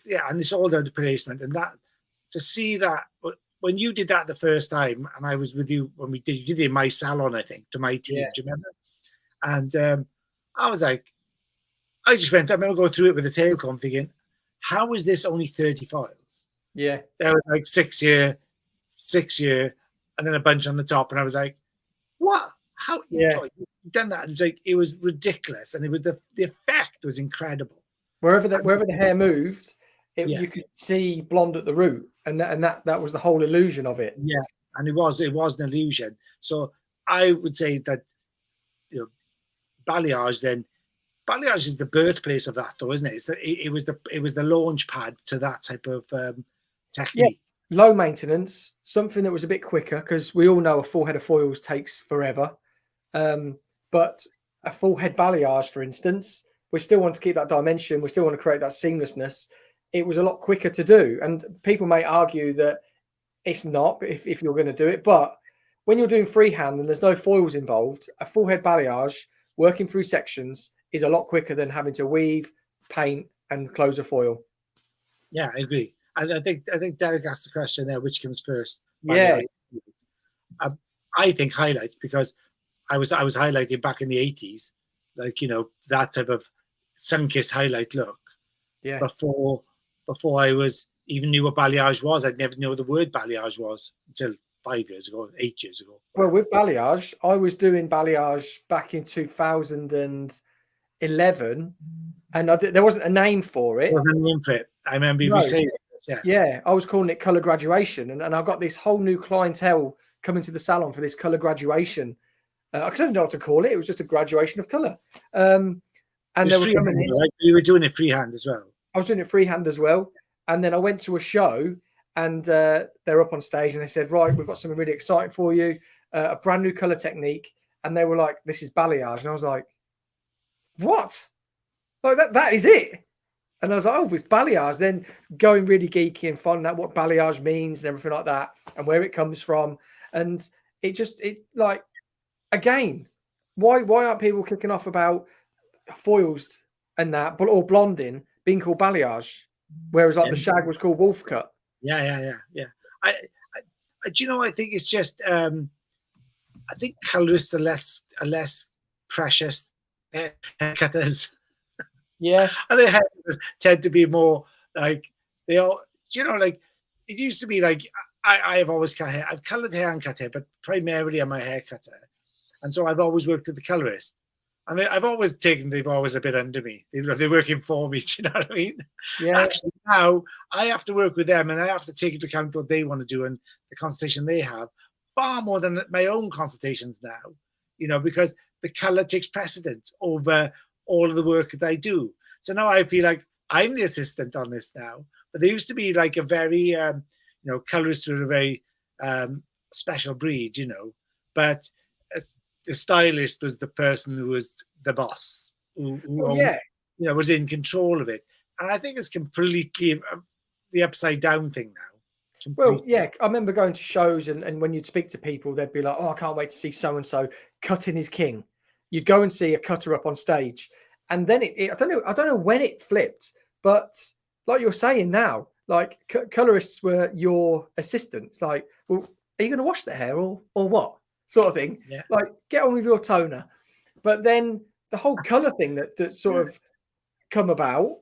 Yeah, and it's all down to placement. And that, to see that, when you did that the first time, and I was with you when you did it in my salon, I think, to my team, do you remember? And I was like, I just went, I'm going to go through it with a tail comb thinking, how is this only 30 files? Yeah. There was like 6 year, and then a bunch on the top. And I was like, what? How? Yeah. You've done that? And it's like, it was ridiculous. And it was the effect was incredible. Wherever the hair moved, you could see blonde at the root. And that was the whole illusion of it. Yeah. And it was an illusion. So I would say that, you know, balayage is the birthplace of that, though, isn't it? It was the launch pad to that type of technique. Yeah. Low maintenance, something that was a bit quicker, because we all know a full head of foils takes forever. But a full head balayage, for instance, we still want to keep that dimension. We still want to create that seamlessness. It was a lot quicker to do. And people may argue that it's not, if you're going to do it. But when you're doing freehand and there's no foils involved, a full head balayage, working through sections, is a lot quicker than having to weave, paint, and close a foil. Yeah, I agree. I think Derek asked the question there, which comes first? Yeah. I think highlights, because I was highlighting back in the 80s, like, you know, that type of sun-kissed highlight look. Yeah. Before I was even knew what balayage was. I'd never knew what the word balayage was until 5 years ago, 8 years ago. Well, with balayage, I was doing balayage back in 2011, and there wasn't a name for it. There wasn't a name for it. I remember you saying this, yeah. Yeah, I was calling it colour graduation, and I got this whole new clientele coming to the salon for this colour graduation. Because I didn't know what to call it. It was just a graduation of colour. And they were coming in. Right? You were doing it freehand as well. I was doing it freehand as well. And then I went to a show, and they're up on stage, and they said, right, we've got something really exciting for you, a brand new colour technique. And they were like, this is balayage. And I was like, what? Like that is it? And I was like, oh, it's balayage. Then going really geeky and finding out what balayage means and everything like that, and where it comes from. And it like, again, why aren't people kicking off about foils and that, but or blonding being called balayage, whereas like the shag was called wolf cut? Yeah. I do you know? I think it's just I think colorists are less precious haircutters. Yeah, and the haircutters tend to be more like they all. You know, like it used to be. Like I've always cut hair. I've coloured hair and cut hair, but primarily I'm a hair cutter, and so I've always worked with the colorist. And I've always taken, they've always a bit under me. They're working for me, do you know what I mean? Yeah. Actually, now I have to work with them, and I have to take into account what they want to do and the consultation they have, far more than my own consultations now, you know, because the color takes precedence over all of the work that I do. So now I feel like I'm the assistant on this now. But there used to be like a very, you know, colorists were a very special breed, you know, but the stylist was the person who was the boss, who you know, was in control of it. And I think it's completely the upside down thing now. Well, yeah, I remember going to shows, and when you'd speak to people, they'd be like, oh, I can't wait to see so-and-so. Cutting is king. You'd go and see a cutter up on stage. And then I don't know when it flipped, but like you're saying now, like colorists were your assistants. Like, well, are you going to wash the hair or what? Sort of thing. Yeah. Like, get on with your toner. But then the whole color thing that sort of come about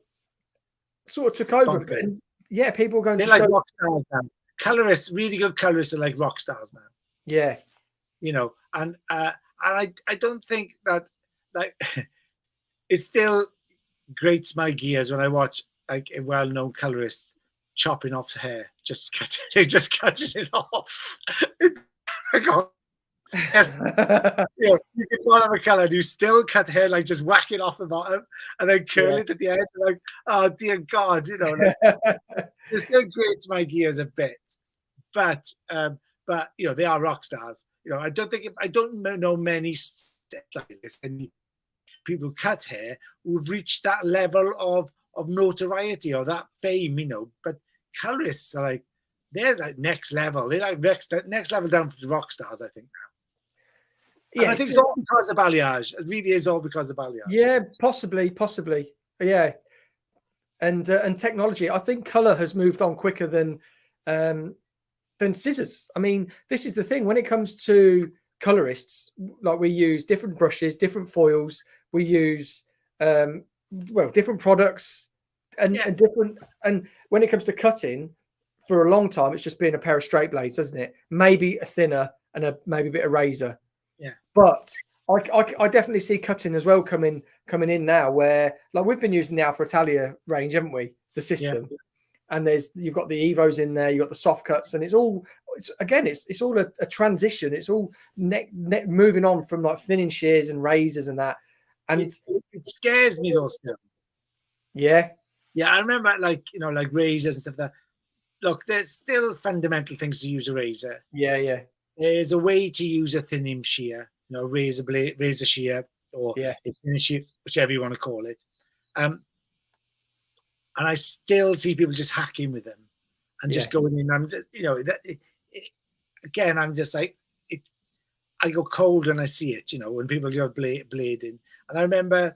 sort of took over. And yeah, people are going They're to like show rock stars now. Colorists, really good colorists are like rock stars now. Yeah. You know, and I don't think that like it still grates my gears when I watch like a well-known colorist chopping off hair, just cutting it off. Yes, you know, you can follow a color and you still cut hair, like just whack it off the bottom and then curl it at the end. Like, oh dear God, you know, like, it still grates my gears a bit, but you know, they are rock stars. You know, I don't know many stylists and people who cut hair who've reached that level of notoriety or that fame, you know. But colorists are like, they're like next level. They're like next level down to the rock stars, I think now. Yeah, and I think it's all because of balayage. It really is all because of balayage. Yeah, possibly. Yeah, and technology. I think color has moved on quicker than scissors. I mean, this is the thing when it comes to colorists. Like we use different brushes, different foils. We use different products and different. And when it comes to cutting, for a long time, it's just been a pair of straight blades, doesn't it? Maybe a thinner and maybe a bit of razor. Yeah, but I definitely see cutting as well coming in now, where like we've been using the Alpha Italia range, haven't we? The system, and you've got the Evos in there, you've got the soft cuts, and it's all a transition. It's all moving on from like thinning shears and razors and that, and it scares me though still. Yeah, I remember like razors and stuff like that. Look, there's still fundamental things to use a razor. Yeah. There's a way to use a thinning shear, you know, razor shear, or a thinning shear, whichever you want to call it. And I still see people just hacking with them and just going in. I'm just, you know, again, I'm just like, I go cold when I see it, you know, when people go blading. And I remember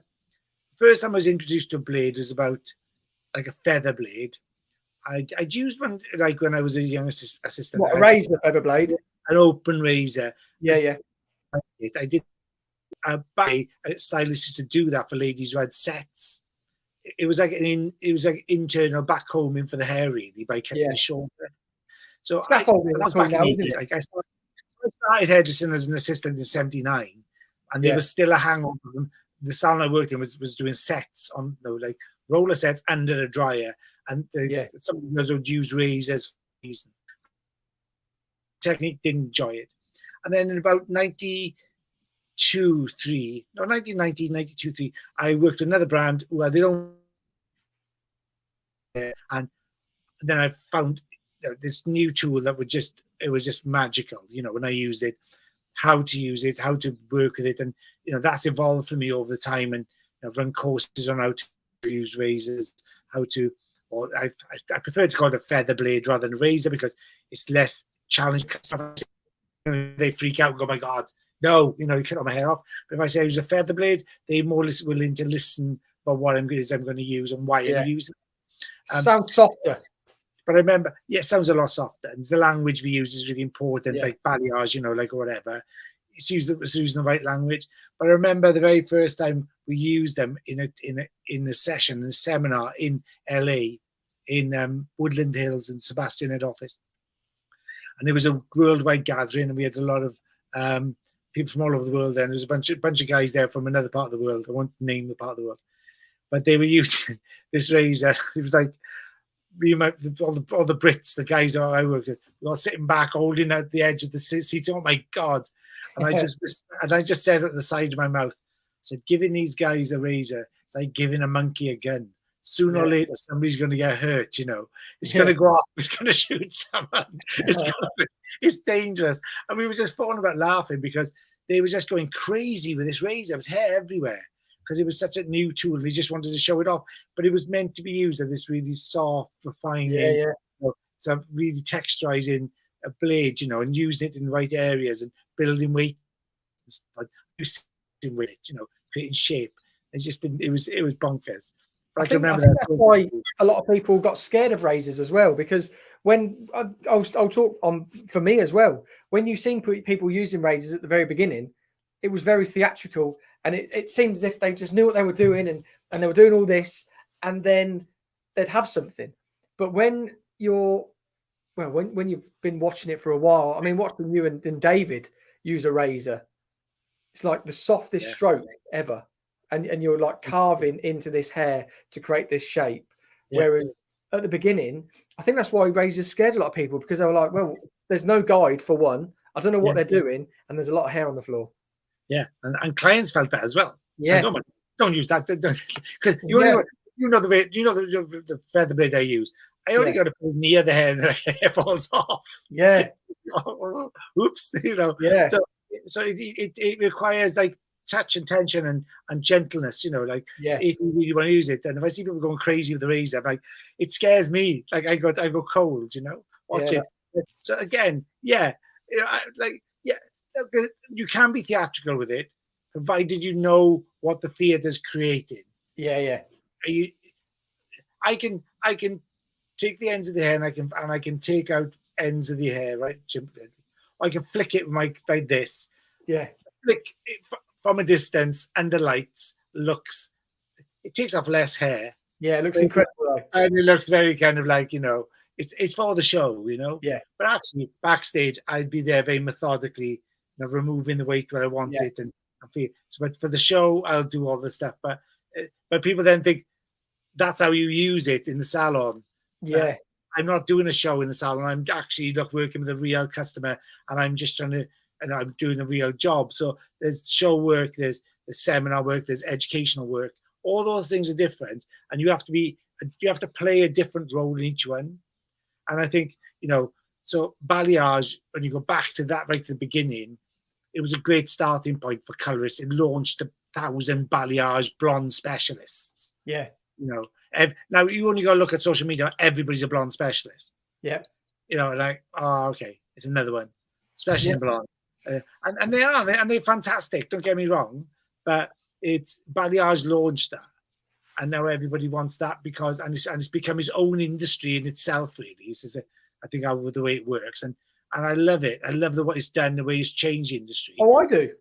first time I was introduced to a blade was about like a feather blade. I'd used one like when I was a young assistant. What, a razor feather blade? An open razor. Yeah. I did buy stylists to do that for ladies who had sets it was like internal back combing for the hair, really, by cutting the shoulder. So scaffolding that was cool back now, in isn't 80. it? Like I started hairdressing as an assistant in 79, and there was still a hangover. The salon I worked in was doing sets on, like roller sets under the dryer, and some of those would use razors. Technique, didn't enjoy it. And then in about 1990, 92, 3, I worked another brand who had their own, and then I found this new tool that was just magical, when I used it, how to use it, how to work with it. And, that's evolved for me over the time. And I've run courses on how to use razors, or I prefer to call it a feather blade rather than a razor, because it's less challenging. They freak out and go, "My God, no, you cut my hair off." But if I say I use a feather blade, they're more willing to listen about what I'm going to use and why I'm using it. Sounds softer. But I remember, it sounds a lot softer. And the language we use is really important, like balayage, like whatever. It's using the right language. But I remember the very first time we used them in a session, in a seminar in LA, in Woodland Hills in Sebastian head office. And there was a worldwide gathering, and we had a lot of people from all over the world. Then there was a bunch of guys there from another part of the world. I won't name the part of the world, but they were using this razor. It was like all the Brits, the guys that I worked with, were all sitting back, holding out the edge of the seat. Oh my God! And I just said at the side of my mouth, I said, "Giving these guys a razor, it's like giving a monkey a gun. Sooner or later, somebody's going to get hurt. It's going to go off. It's going to shoot someone. It's dangerous." And we were just falling about laughing because they were just going crazy with this razor. There was hair everywhere because it was such a new tool. They just wanted to show it off, but it was meant to be used as this really soft, refining, so really texturizing a blade, and using it in the right areas and building weight, creating shape. It was bonkers. I think that's why a lot of people got scared of razors as well, because when I'll talk on for me as well, when you seen people using razors at the very beginning, it was very theatrical, and it seemed as if they just knew what they were doing, and they were doing all this, and then they'd have something. But when you've been watching it for a while, I mean, watching you and David use a razor, it's like the softest stroke ever. And you're like carving into this hair to create this shape. Whereas at the beginning, I think that's why razors scared a lot of people, because they were like, well, there's no guide for one. I don't know what they're doing. And there's a lot of hair on the floor. Yeah. And clients felt that as well. Yeah. Oh, don't use that. Because you know the feather blade I use. I only got to put it near the hair and the hair falls off. Yeah. Oops. Yeah. So it requires like touch and tension and gentleness, if you really want to use it. And if I see people going crazy with the razor, I'm like, it scares me. Like I go cold, watch it. So again, you can be theatrical with it, provided you know what the theater's creating. Yeah. I can take the ends of the hair and I can take out ends of the hair, right? I can flick it like this. Yeah. Flick it from a distance, and the lights it takes off less hair. Yeah, it looks incredible. And it looks very kind of like, it's for the show, Yeah. But actually, backstage, I'd be there very methodically, removing the weight where I want it, and feel. So, but for the show, I'll do all the stuff. But people then think that's how you use it in the salon. Yeah. I'm not doing a show in the salon. I'm actually working with a real customer, and I'm just and I'm doing a real job. So there's show work, there's seminar work, there's educational work. All those things are different, and you have to play a different role in each one. And I think, so balayage, when you go back to that right at the beginning, it was a great starting point for colorists. It launched 1,000 balayage blonde specialists. Yeah. Now you only got to look at social media. Everybody's a blonde specialist. Yeah. Like, oh, okay, it's another one, especially in blonde. And they're fantastic. Don't get me wrong, but it's balayage launched that, and now everybody wants that because it's become its own industry in itself. Really, I think the way it works, and I love it. I love what it's done, the way it's changed the industry. Oh, I do.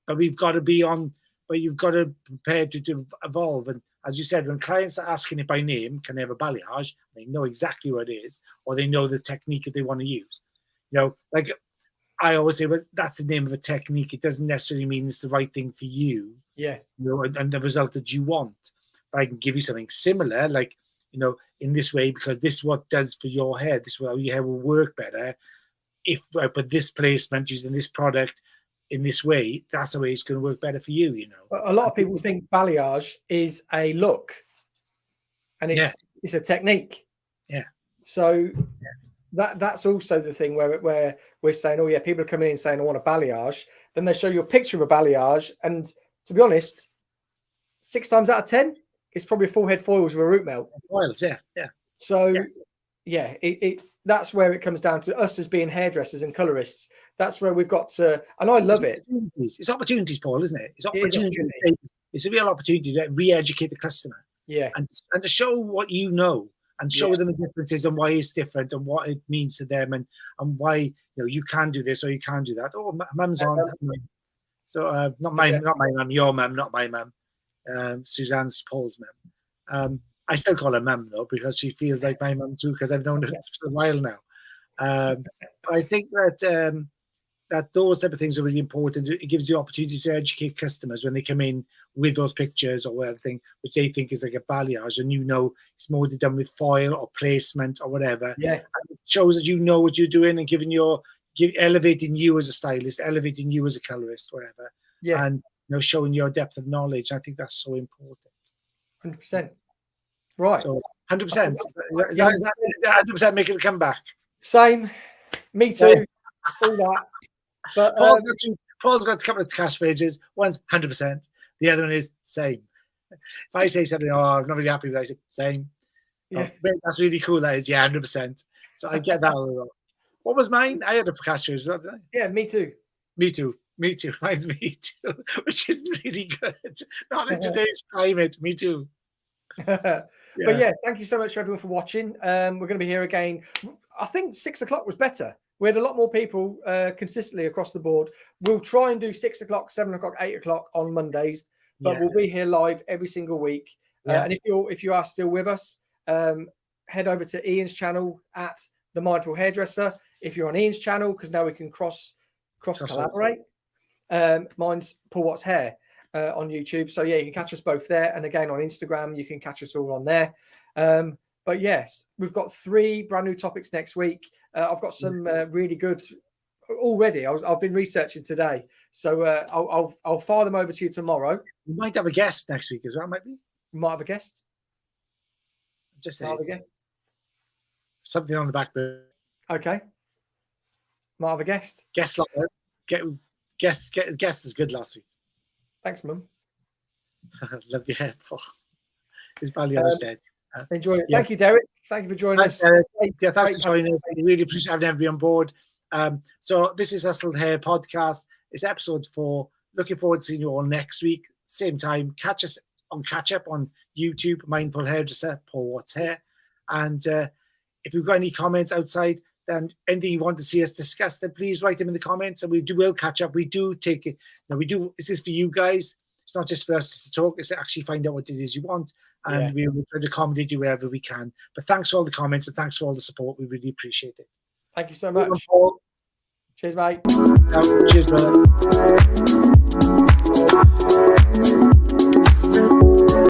But we've got to be on. But you've got to prepare to evolve, and as you said, when clients are asking it by name, can they have a balayage? They know exactly what it is, or they know the technique that they want to use. You know, like I always say, well, that's the name of a technique. It doesn't necessarily mean it's the right thing for you. Yeah. You know, and the result that you want. But I can give you something similar, like, you know, in this way, because this is what does for your hair. This is how your hair will work better. If I put this placement using this product in this way, that's the way it's going to work better for you, you know. A lot of people think balayage is a look, and it's a technique. Yeah. So that's also the thing where we're saying, oh yeah, people are coming in saying I want a balayage. Then they show you a picture of a balayage, and to be honest, 6 times out of 10, it's probably a full head foils with a root melt. Foils, yeah. So yeah, that's where it comes down to us as being hairdressers and colorists. That's where we've got to, and I love it. It's opportunities, Paul, isn't it? It's opportunities. It's a real opportunity to re-educate the customer. Yeah. And to show what you know, and show them the differences and why it's different and what it means to them, and why, you know, you can do this or you can do that. Oh, mum's on. So not my mum, your mum, not my mum. Suzanne's Paul's mum. I still call her mum though, because she feels like my mum too, because I've known her for a while now. But I think that that those type of things are really important. It gives you opportunities to educate customers when they come in with those pictures or whatever thing, which they think is like a balayage, and you know it's more done with foil or placement or whatever. Yeah, and it shows that you know what you're doing and elevating you as a stylist, elevating you as a colorist, whatever. Yeah, and you know, showing your depth of knowledge. I think that's so important. 100%. Right. So 100%. Is that 100% making a comeback? Same. Me too. All that. But Paul's got a couple of cash phrases. One's 100%. The other one is same. If I say something, I'm not really happy with it, I say same. Yeah. Oh, that's really cool. That is, 100%. So I get that a lot. What was mine? I had a cash phrase. Yeah, me too. Me too. Mine's me too, which is really good. Not in today's climate. Me too. But yeah, thank you so much for everyone for watching. We're going to be here again. I think 6 o'clock was better. We had a lot more people consistently across the board. We'll try and do 6 o'clock, 7 o'clock, 8 o'clock on Mondays, but we'll be here live every single week. And if you are still with us, head over to Ian's channel at The Mindful Hairdresser. If you're on Ian's channel, because now we can cross collaborate. Mine's Paul Watts Hair on YouTube. So yeah, you can catch us both there. And again, on Instagram, you can catch us all on there. But yes, we've got 3 brand new topics next week. I've got some really good already. I've been researching today, so I'll fire them over to you tomorrow. We might have a guest next week as well, might we? We might have a guest. Just say something on the back burner. Okay. Might have a guest. Guest is good last week. Thanks, Mum. Love your hair, Paul. His balayage dead. Enjoy it. Thank you, Derek. Thank you for joining us. Derek. Thanks for joining us. We really appreciate having everybody on board. So this is Hustled Hair Podcast. It's episode 4. Looking forward to seeing you all next week. Same time. Catch us on Catch Up on YouTube, Mindful Hairdresser, Paul Watts Hair. And if you've got any comments outside, then anything you want to see us discuss, then please write them in the comments, and will catch up. We do take it. Now this is for you guys. It's not just for us to talk. It's to actually find out what it is you want. And we will try to accommodate you wherever we can. But thanks for all the comments and thanks for all the support. We really appreciate it. Thank you so much. Paul. Cheers, mate. Cheers, brother.